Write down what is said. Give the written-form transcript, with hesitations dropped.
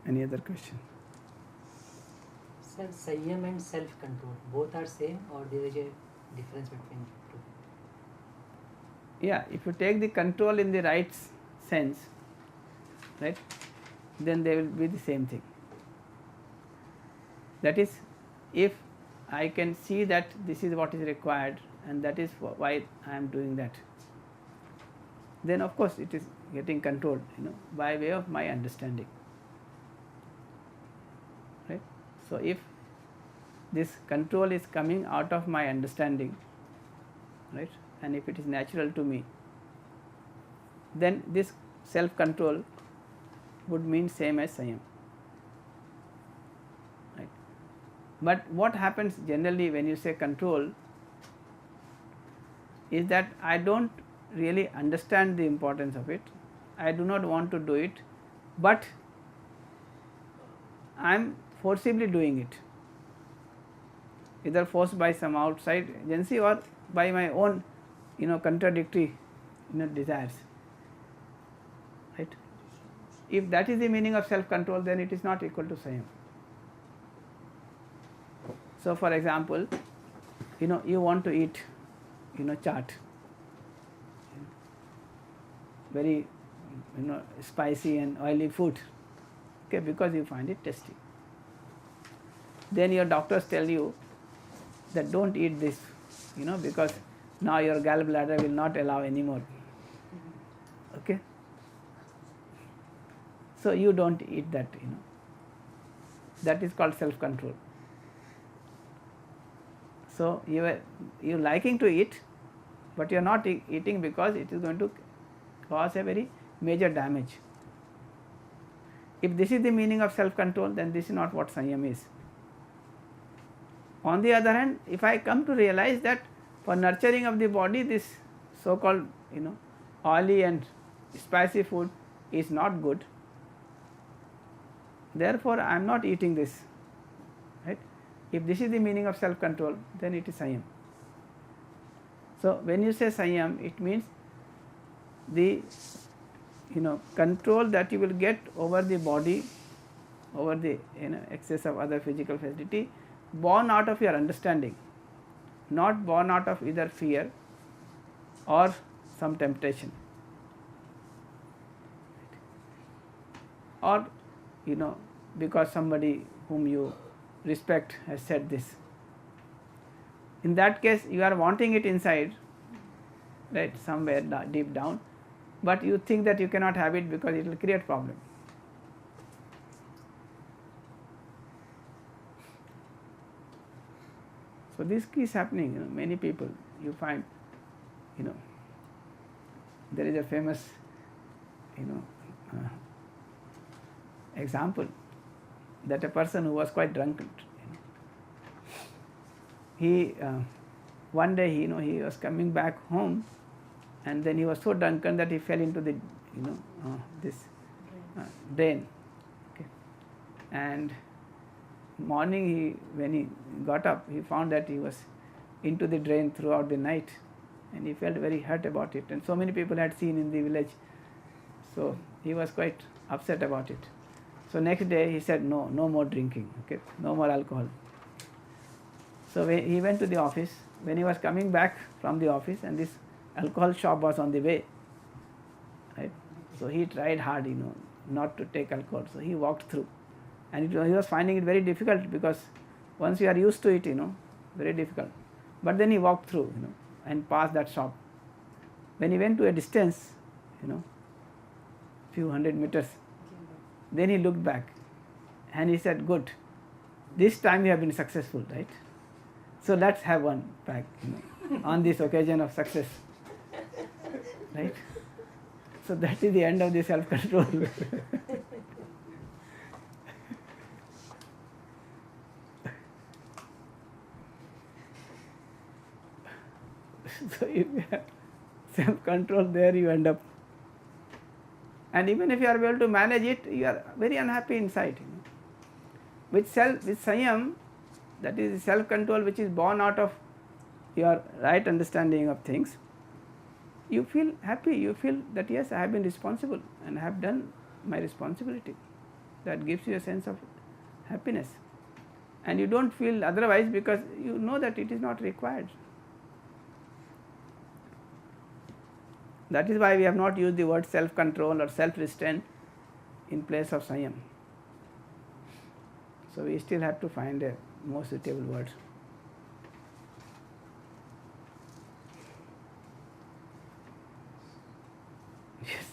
Any other question? Sir, Sanyam and self-control, both are same or there is a difference between two? Yeah, if you take the control in the right sense, right, then they will be the same thing. That is, if I can see that this is what is required and that is why I am doing that, then of course it is getting controlled, by way of my understanding, right. So if this control is coming out of my understanding, right, and if it is natural to me, then this self control would mean same as Sanyam, right. But what happens generally when you say control is that I do not really understand the importance of it, I do not want to do it, but I am forcibly doing it, either forced by some outside agency or by my own contradictory desires, right. If that is the meaning of self control, then it is not equal to Sanyam. So, for example, you want to eat chaat, very spicy and oily food, okay, because you find it tasty. Then your doctors tell you that don't eat this, because now your gallbladder will not allow anymore, okay. So you don't eat that, that is called self control. So you liking to eat, but you are not eating because it is going to cause a very major damage. If this is the meaning of self control, then this is not what Sanyam is. On the other hand, if I come to realize that for nurturing of the body, this so called oily and spicy food is not good, therefore I am not eating this, right. If this is the meaning of self control, then it is Sanyam. So when you say Sanyam, it means the control that you will get over the body, over the excess of other physical facility, born out of your understanding, not born out of either fear or some temptation, or because somebody whom you respect has said this. In that case, you are wanting it inside, right, somewhere deep down, but you think that you cannot have it because it will create problem. So this is happening. Many people you find, there is a famous, example that a person who was quite drunken, he one day he was coming back home, and then he was so drunken that he fell into the this drain, okay. And morning when he got up, he found that he was into the drain throughout the night, and he felt very hurt about it, and so many people had seen in the village, so he was quite upset about it. So next day he said no more drinking, okay, no more alcohol. So he went to the office. When he was coming back from the office, and this alcohol shop was on the way, right. So he tried hard, not to take alcohol. So he walked through, and he was finding it very difficult, because once you are used to it, very difficult. But then he walked through, and passed that shop. When he went to a distance, few hundred meters, then he looked back, and he said, good, this time you have been successful, right. So let's have one pack, on this occasion of success, right. So that is the end of the self control. So if you have self control, there you end up, and even if you are able to manage it, you are very unhappy inside. With Sanyam, that is self control which is born out of your right understanding of things, you feel happy, you feel that yes, I have been responsible and I have done my responsibility. that gives you a sense of happiness, and you don't feel otherwise because you know that it is not required. That is why we have not used the word self control or self restraint in place of Samyam. So we still have to find a more suitable word. Yes.